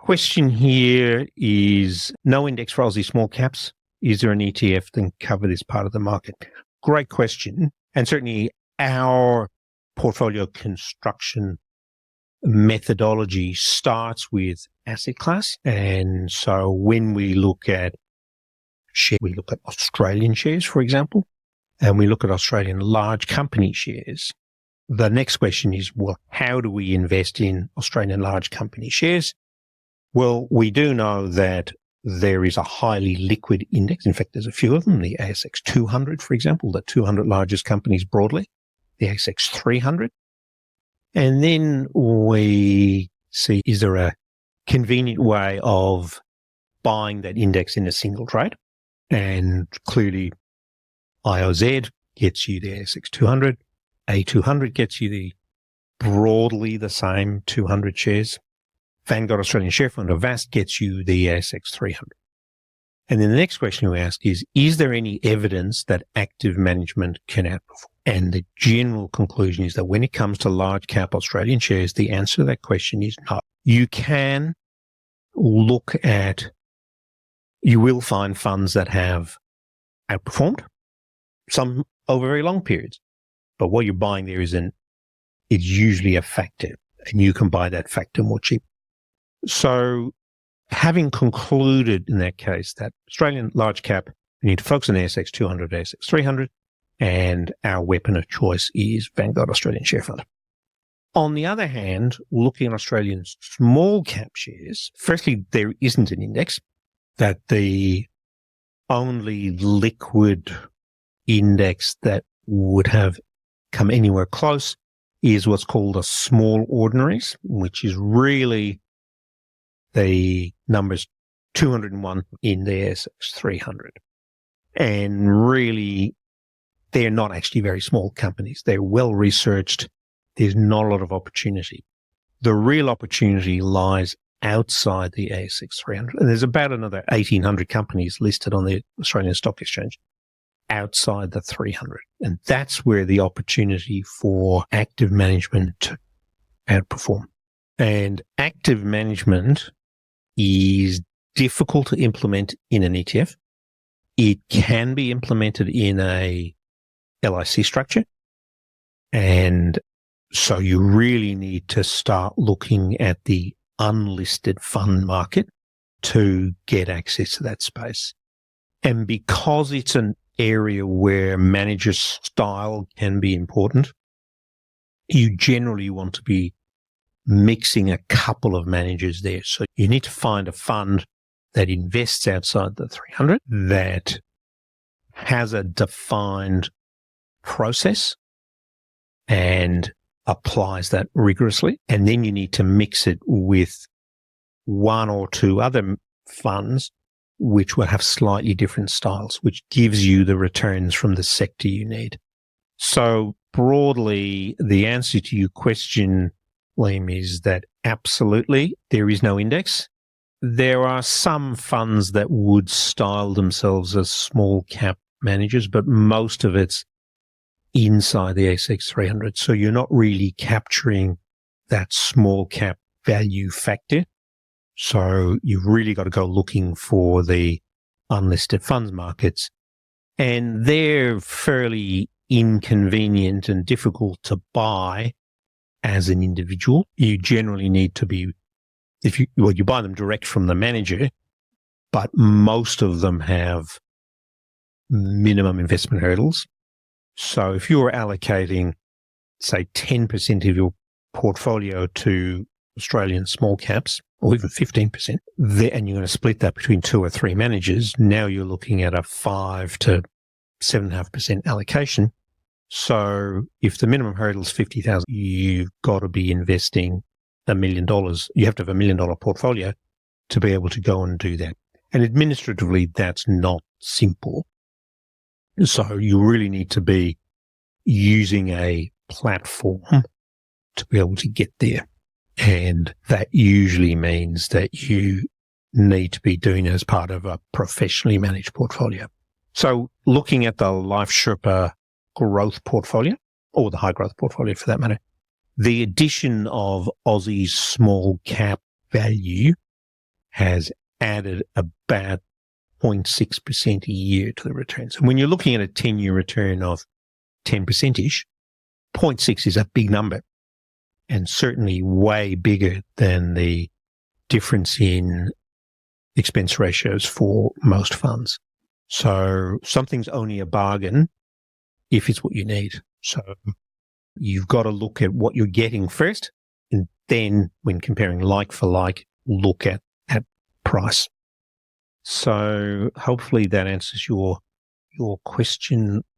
question here is, no index for Aussie small caps. Is there an ETF that can cover this part of the market? Great question. And certainly our portfolio construction methodology starts with asset class. And so when we look at share, we look at Australian shares, for example, and we look at Australian large company shares. The next question is, well, how do we invest in Australian large company shares? Well, we do know that there is a highly liquid index. In fact, there's a few of them, the ASX 200, for example, the 200 largest companies broadly, the ASX 300. And then we see, is there a convenient way of buying that index in a single trade? And clearly, IOZ gets you the ASX 200. A200 gets you the broadly the same 200 shares. Vanguard Australian Share Fund, or VAST, gets you the ASX 300. And then the next question we ask is there any evidence that active management can outperform? And the general conclusion is that when it comes to large cap Australian shares, the answer to that question is no. You can look at, you will find funds that have outperformed, some over very long periods. But what you're buying there it's usually a factor, and you can buy that factor more cheap. So having concluded in that case that Australian large cap, we need to focus on ASX 200, ASX 300, and our weapon of choice is Vanguard Australian Share Fund. On the other hand, looking at Australian small cap shares, firstly, there isn't an index. That the only liquid index that would have come anywhere close is what's called a small ordinaries, which is really the numbers 201 in the ASX 300. And really, they're not actually very small companies. They're well researched. There's not a lot of opportunity. The real opportunity lies outside the ASX 300. And there's about another 1,800 companies listed on the Australian Stock Exchange outside the 300. And that's where the opportunity for active management to outperform. And active management is difficult to implement in an ETF. It can be implemented in a LIC structure. And so you really need to start looking at the unlisted fund market to get access to that space. And because it's an area where manager style can be important, you generally want to be mixing a couple of managers there. So you need to find a fund that invests outside the 300, that has a defined process and applies that rigorously. And then you need to mix it with one or two other funds which will have slightly different styles, which gives you the returns from the sector you need. So broadly, the answer to your question, Liam, is that absolutely there is no index. There are some funds that would style themselves as small cap managers, but most of it's inside the ASX 300. So you're not really capturing that small cap value factor. So you've really got to go looking for the unlisted funds markets. And they're fairly inconvenient and difficult to buy as an individual. You generally need to be, you buy them direct from the manager, but most of them have minimum investment hurdles. So if you're allocating, say, 10% of your portfolio to Australian small caps, or even 15%, and you're going to split that between 2 or 3 managers, now you're looking at a 5 to 7.5% allocation. So if the minimum hurdle is 50,000, you've got to be investing $1 million. You have to have $1 million portfolio to be able to go and do that. And administratively, that's not simple. So you really need to be using a platform to be able to get there. And that usually means that you need to be doing it as part of a professionally managed portfolio. So looking at the Life Sherpa growth portfolio, or the high growth portfolio for that matter, the addition of Aussie's small cap value has added about 0.6% a year to the returns. And when you're looking at a 10-year return of 10%-ish, 0.6 is a big number, and certainly way bigger than the difference in expense ratios for most funds. So something's only a bargain if it's what you need. So you've got to look at what you're getting first, and then when comparing like for like, look at price. So hopefully that answers your question